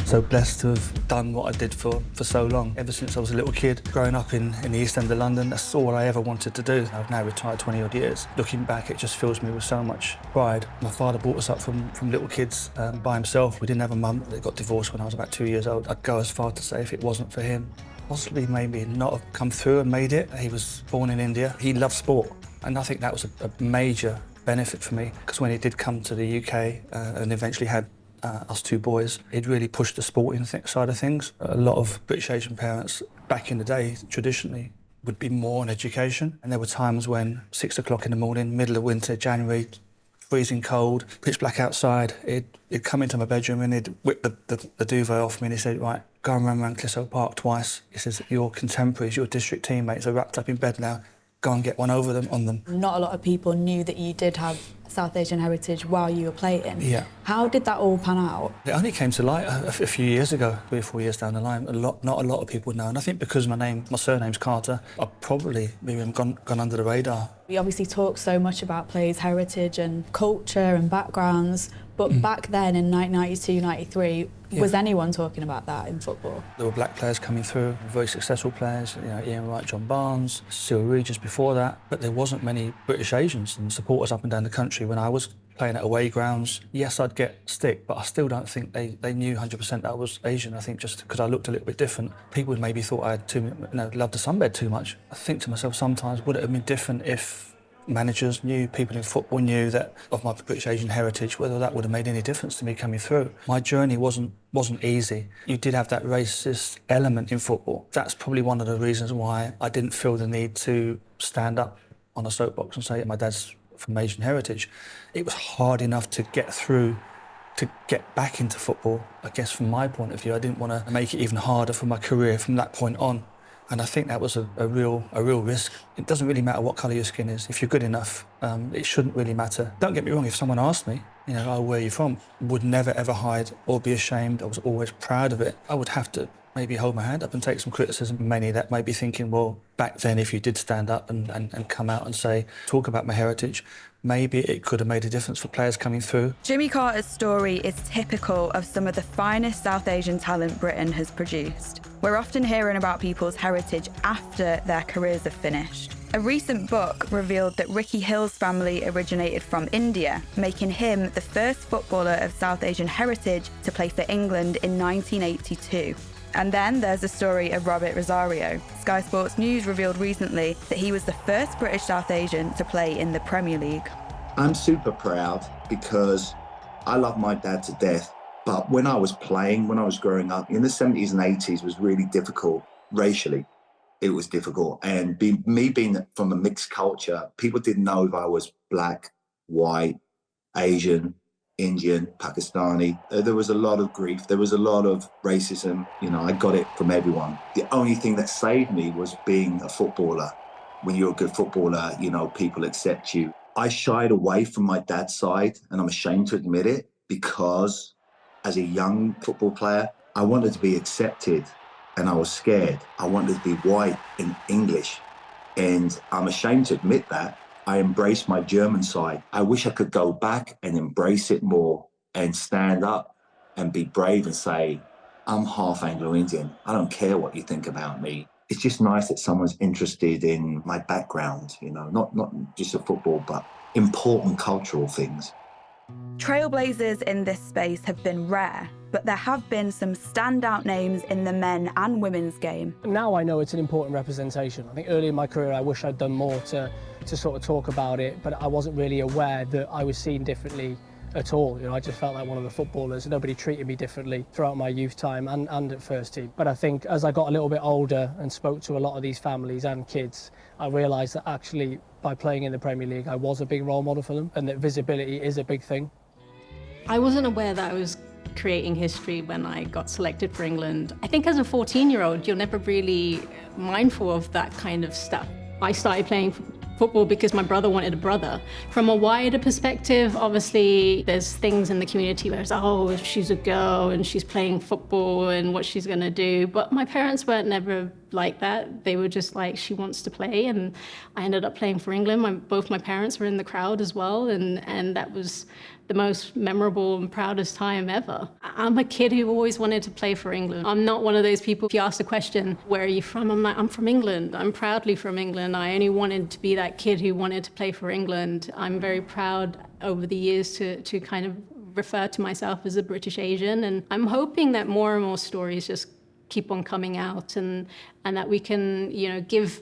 so blessed to have done what I did for so long. Ever since I was a little kid, growing up in the East End of London, that's all I ever wanted to do. I've now retired 20 odd years. Looking back, it just fills me with so much pride. My father brought us up from little kids by himself. We didn't have a mum. They got divorced when I was about 2 years old. I'd go as far to say if it wasn't for him, possibly maybe not have come through and made it. He was born in India. He loved sport, and I think that was a major benefit for me, because when he did come to the UK and eventually had us two boys, he'd really pushed the sporting side of things. A lot of British Asian parents back in the day, traditionally, would be more on education. And there were times when 6 o'clock in the morning, middle of winter, January, freezing cold, pitch black outside, he'd come into my bedroom and he'd whip the duvet off me and he said, right, go and run around Clissold Park twice. He says, your contemporaries, your district teammates are wrapped up in bed now. Go and get one over them on them. Not a lot of people knew that you did have South Asian heritage while you were playing. Yeah. How did that all pan out? It only came to light a few years ago, 3 or 4 years down the line. Not a lot of people know, and I think because my surname's Carter, I've probably maybe gone under the radar. We obviously talk so much about players' heritage and culture and backgrounds, but back then in 1992, 93, was anyone talking about that in football? There were black players coming through, very successful players, Ian Wright, John Barnes, Cyril Regis before that, but there wasn't many British Asians and supporters up and down the country. When I was playing at away grounds, yes, I'd get stick, but I still don't think they knew 100% that I was Asian. I think just because I looked a little bit different, people maybe thought I had loved the sunbed too much. I think to myself sometimes, would it have been different if managers knew, people in football knew that of my British Asian heritage, whether that would have made any difference to me coming through. My journey wasn't easy. You did have that racist element in football. That's probably one of the reasons why I didn't feel the need to stand up on a soapbox and say my dad's from Asian heritage. It was hard enough to get through, to get back into football. I guess from my point of view, I didn't want to make it even harder for my career from that point on. And I think that was a real risk. It doesn't really matter what colour your skin is. If you're good enough, it shouldn't really matter. Don't get me wrong, if someone asked me, oh, where are you from? Would never ever hide or be ashamed. I was always proud of it. I would have to maybe hold my hand up and take some criticism. Many that might be thinking, well, back then if you did stand up and come out and say, talk about my heritage, maybe it could have made a difference for players coming through. Jimmy Carter's story is typical of some of the finest South Asian talent Britain has produced. We're often hearing about people's heritage after their careers have finished. A recent book revealed that Ricky Hill's family originated from India, making him the first footballer of South Asian heritage to play for England in 1982. And then there's the story of Robert Rosario. Sky Sports News revealed recently that he was the first British South Asian to play in the Premier League. I'm super proud because I love my dad to death. But when I was playing, when I was growing up, in the 70s and 80s was really difficult racially. It was difficult. And me being from a mixed culture, people didn't know if I was black, white, Asian, Indian, Pakistani. There was a lot of grief. There was a lot of racism. I got it from everyone. The only thing that saved me was being a footballer. When you're a good footballer, people accept you. I shied away from my dad's side, and I'm ashamed to admit it, because as a young football player, I wanted to be accepted, and I was scared. I wanted to be white and English, and I'm ashamed to admit that. I embraced my German side. I wish I could go back and embrace it more and stand up and be brave and say, I'm half Anglo-Indian. I don't care what you think about me. It's just nice that someone's interested in my background, not just a football, but important cultural things. Trailblazers in this space have been rare, but there have been some standout names in the men and women's game. Now I know it's an important representation. I think early in my career I wish I'd done more to sort of talk about it, but I wasn't really aware that I was seen differently at all. I just felt like one of the footballers. Nobody treated me differently throughout my youth time and at first team. But I think as I got a little bit older and spoke to a lot of these families and kids, I realised that actually by playing in the Premier League I was a big role model for them, and that visibility is a big thing. I wasn't aware that I was creating history when I got selected for England. I think as a 14-year-old, you're never really mindful of that kind of stuff. I started playing football because my brother wanted a brother. From a wider perspective, obviously, there's things in the community where it's, if she's a girl and she's playing football and what she's gonna do. But my parents were never like that. They were just like, she wants to play. And I ended up playing for England. Both my parents were in the crowd as well. And that was the most memorable and proudest time ever. I'm a kid who always wanted to play for England. I'm not one of those people, if you ask the question, where are you from? I'm like, I'm from England. I'm proudly from England. I only wanted to be that kid who wanted to play for England. I'm very proud over the years to kind of refer to myself as a British Asian. And I'm hoping that more and more stories just keep on coming out, and that we can, give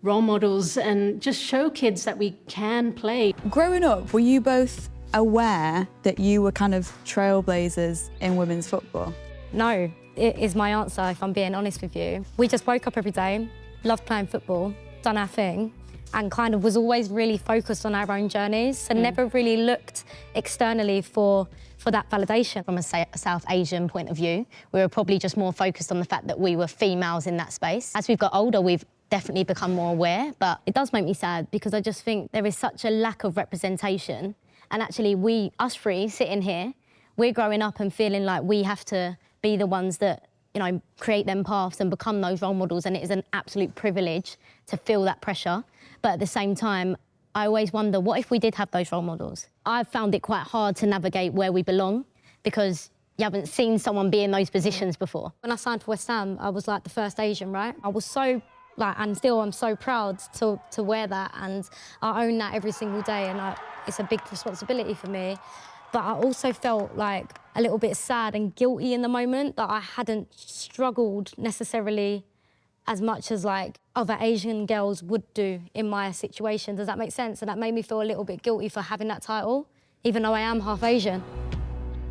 role models and just show kids that we can play. Growing up, were you both aware that you were kind of trailblazers in women's football? No, it is my answer, if I'm being honest with you. We just woke up every day, loved playing football, done our thing, and kind of was always really focused on our own journeys and never really looked externally for that validation. From a South Asian point of view, we were probably just more focused on the fact that we were females in that space. As we've got older, we've definitely become more aware, but it does make me sad because I just think there is such a lack of representation. And actually, us three sitting here, we're growing up and feeling like we have to be the ones that, create them paths and become those role models. And it is an absolute privilege to feel that pressure. But at the same time, I always wonder, what if we did have those role models? I've found it quite hard to navigate where we belong because you haven't seen someone be in those positions before. When I signed for West Ham, I was like the first Asian, right? I was so, and still I'm so proud to wear that, and I own that every single day, and it's a big responsibility for me. But I also felt like a little bit sad and guilty in the moment that I hadn't struggled necessarily as much as like other Asian girls would do in my situation. Does that make sense? And that made me feel a little bit guilty for having that title, even though I am half Asian.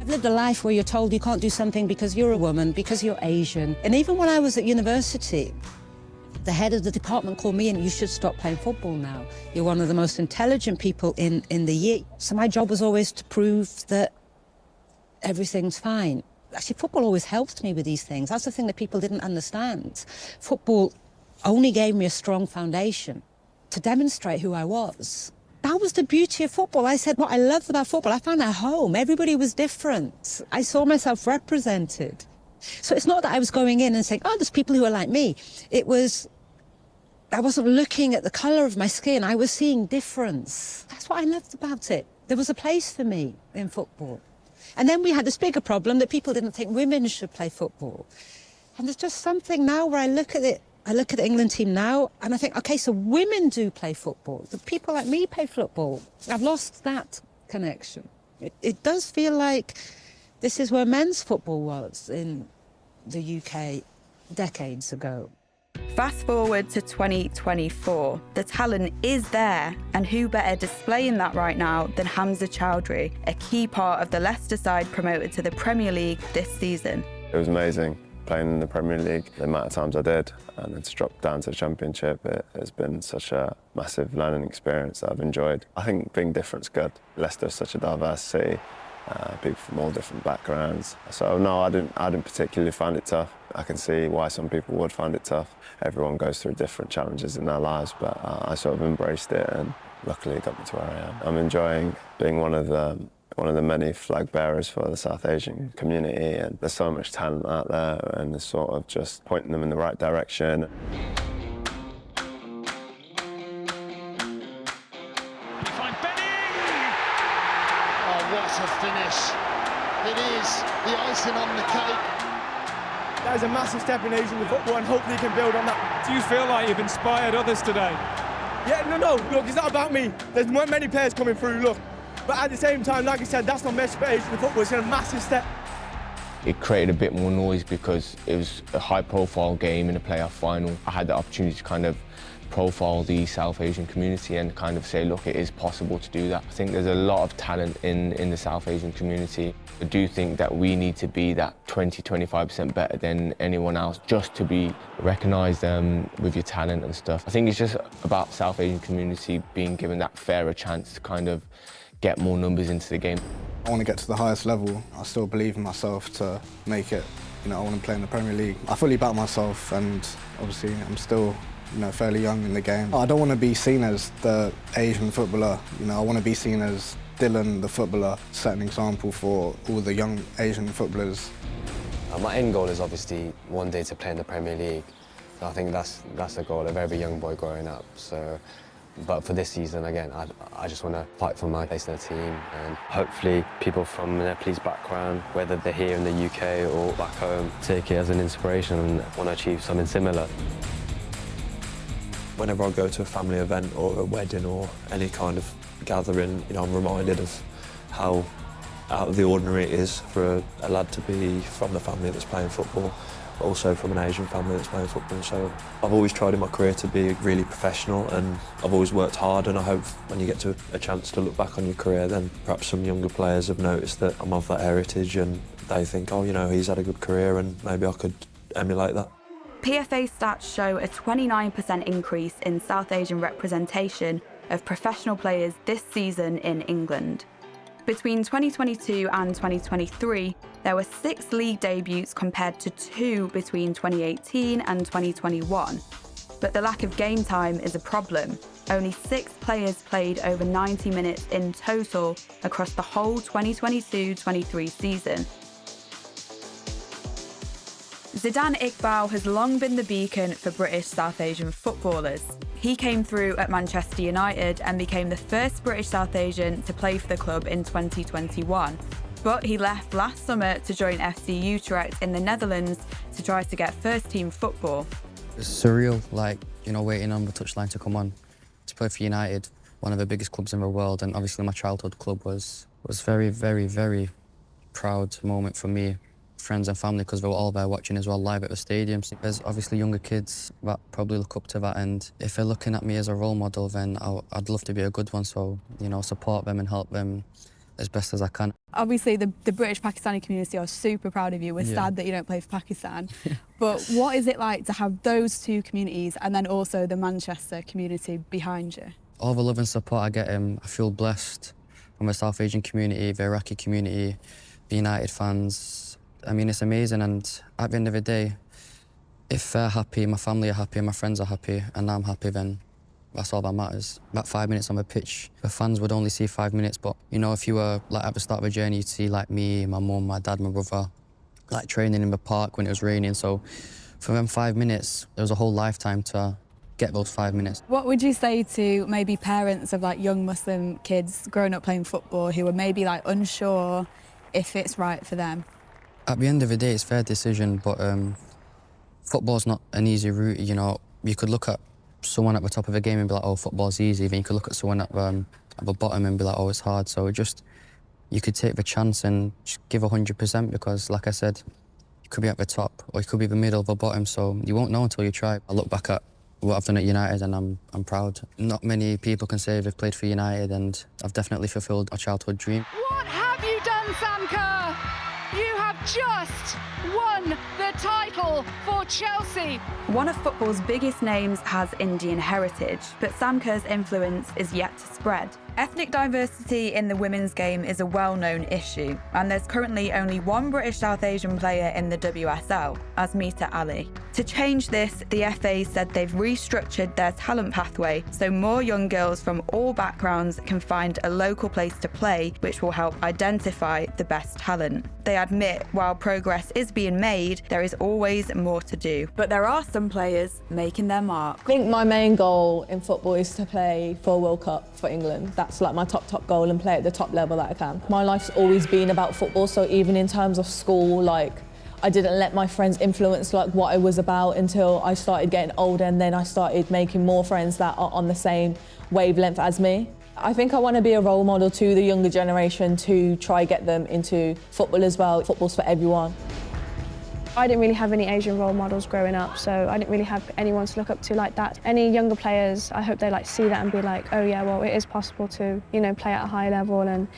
I've lived a life where you're told you can't do something because you're a woman, because you're Asian. And even when I was at university, the head of the department called me and you should stop playing football now. You're one of the most intelligent people in the year. So my job was always to prove that everything's fine. Actually, football always helped me with these things. That's the thing that people didn't understand. Football only gave me a strong foundation to demonstrate who I was. That was the beauty of football. I said what I loved about football. I found at home. Everybody was different. I saw myself represented. So it's not that I was going in and saying, oh, there's people who are like me. It was, I wasn't looking at the colour of my skin. I was seeing difference. That's what I loved about it. There was a place for me in football. And then we had this bigger problem that people didn't think women should play football. And there's just something now where I look at it, I look at the England team now and I think, okay, so women do play football. The people like me play football. I've lost that connection. It does feel like this is where men's football was in the UK decades ago. Fast forward to 2024. The talent is there, and who better displaying that right now than Hamza Chowdhury, a key part of the Leicester side promoted to the Premier League this season. It was amazing playing in the Premier League, the amount of times I did, and then to drop down to the Championship, it has been such a massive learning experience that I've enjoyed. I think being different's good. Leicester is such a diverse city, people from all different backgrounds. So no, I didn't particularly find it tough. I can see why some people would find it tough. Everyone goes through different challenges in their lives, but I sort of embraced it, and luckily it got me to where I am. I'm enjoying being one of the many flag bearers for the South Asian community, and there's so much talent out there, and it's sort of just pointing them in the right direction. What a finish. It is the icing on the cake. That is a massive step in Asian football, and hopefully he can build on that. Do you feel like you've inspired others today? Yeah, no, look, it's not about me. There's many players coming through, look. But at the same time, like I said, that's not meant for Asian football. It's a massive step. It created a bit more noise because it was a high-profile game in a playoff final. I had the opportunity to kind of profile the South Asian community and kind of say, look, it is possible to do that. I think there's a lot of talent in the South Asian community. I do think that we need to be that 20-25% better than anyone else just to be recognised with your talent and stuff. I think it's just about South Asian community being given that fairer chance to kind of get more numbers into the game. I want to get to the highest level. I still believe in myself to make it. I want to play in the Premier League. I fully back myself, and obviously I'm still fairly young in the game. I don't want to be seen as the Asian footballer. I want to be seen as Dylan, the footballer, set an example for all the young Asian footballers. My end goal is obviously one day to play in the Premier League. I think that's the goal of every young boy growing up. So, but for this season, again, I just want to fight for my place in the team, and hopefully people from a Nepalese background, whether they're here in the UK or back home, take it as an inspiration and want to achieve something similar. Whenever I go to a family event or a wedding or any kind of gathering, I'm reminded of how out of the ordinary it is for a lad to be from the family that's playing football, but also from an Asian family that's playing football. So I've always tried in my career to be really professional, and I've always worked hard, and I hope when you get to a chance to look back on your career, then perhaps some younger players have noticed that I'm of that heritage and they think, oh, he's had a good career and maybe I could emulate that. PFA stats show a 29% increase in South Asian representation of professional players this season in England. Between 2022 and 2023, there were 6 league debuts compared to 2 between 2018 and 2021. But the lack of game time is a problem. Only 6 players played over 90 minutes in total across the whole 2022-23 season. Zidane Iqbal has long been the beacon for British South Asian footballers. He came through at Manchester United and became the first British South Asian to play for the club in 2021. But he left last summer to join FC Utrecht in the Netherlands to try to get first-team football. It's surreal, waiting on the touchline to come on to play for United, one of the biggest clubs in the world, and obviously my childhood club was very, very, very proud moment for me. Friends and family, because they were all there watching as well live at the stadiums. There's obviously younger kids that probably look up to that, and if they're looking at me as a role model, then I'd love to be a good one, so support them and help them as best as I can. Obviously the British Pakistani community are super proud of you. We're sad that you don't play for Pakistan. But what is it like to have those two communities and then also the Manchester community behind you? All the love and support I get, I feel blessed from the South Asian community, the Iraqi community, the United fans. It's amazing, and at the end of the day, if they're happy, my family are happy, my friends are happy, and I'm happy, then that's all that matters. About 5 minutes on the pitch, the fans would only see 5 minutes, but if you were at the start of the journey, you'd see me, my mum, my dad, my brother, training in the park when it was raining. So for them 5 minutes, there was a whole lifetime to get those 5 minutes. What would you say to maybe parents of young Muslim kids growing up playing football who are maybe unsure if it's right for them? At the end of the day, it's their decision, but football's not an easy route. You could look at someone at the top of the game and be like, oh, football's easy. Then you could look at someone at the bottom and be like, oh, it's hard. So you could take the chance and just give 100%, because, like I said, you could be at the top or you could be the middle or the bottom. So you won't know until you try. I look back at what I've done at United and I'm proud. Not many people can say they've played for United, and I've definitely fulfilled a childhood dream. What have you done, Sam Kerr? You have just won the title for Chelsea. One of football's biggest names has Indian heritage, but Sam Kerr's influence is yet to spread. Ethnic diversity in the women's game is a well-known issue, and there's currently only one British South Asian player in the WSL, Asmita Ali. To change this, the FA said they've restructured their talent pathway so more young girls from all backgrounds can find a local place to play, which will help identify the best talent. They admit while progress is being made, there is always more to do. But there are some players making their mark. I think my main goal in football is to play for a World Cup for England. That's my top goal, and play at the top level that I can. My life's always been about football, so even in terms of school, I didn't let my friends influence what I was about until I started getting older, and then I started making more friends that are on the same wavelength as me. I think I want to be a role model to the younger generation to try get them into football as well. Football's for everyone. I didn't really have any Asian role models growing up, so I didn't really have anyone to look up to like that. Any younger players, I hope they see that and be like, oh yeah, well, it is possible to, play at a high level, and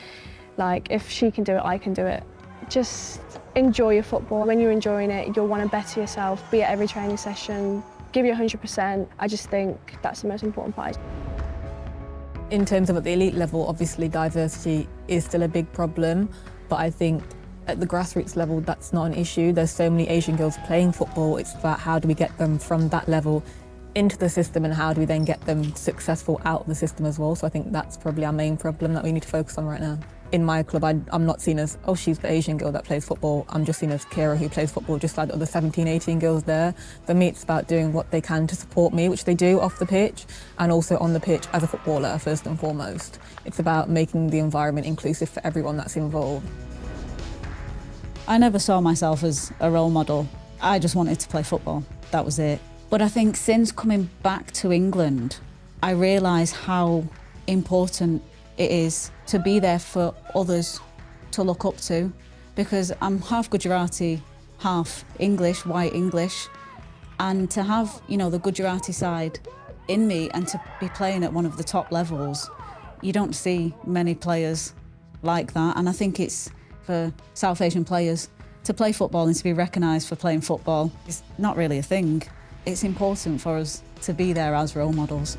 if she can do it, I can do it. Just enjoy your football. When you're enjoying it, you'll want to better yourself, be at every training session, give you 100%. I just think that's the most important part. In terms of at the elite level, obviously diversity is still a big problem, but I think at the grassroots level, that's not an issue. There's so many Asian girls playing football. It's about how do we get them from that level into the system, and how do we then get them successful out of the system as well. So I think that's probably our main problem that we need to focus on right now. in my club, I'm not seen as, oh, she's the Asian girl that plays football. I'm just seen as Kira who plays football, just like the other 17, 18 girls there. For me, it's about doing what they can to support me, which they do off the pitch, and also on the pitch as a footballer, first and foremost. It's about making the environment inclusive for everyone that's involved. I never saw myself as a role model. I just wanted to play football. That was it. But I think since coming back to England, I realise how important it is to be there for others to look up to, because I'm half Gujarati, half English, white English, and to have, you know, the Gujarati side in me and to be playing at one of the top levels, you don't see many players like that. And I think it's for South Asian players to play football and to be recognised for playing football is not really a thing. It's important for us to be there as role models.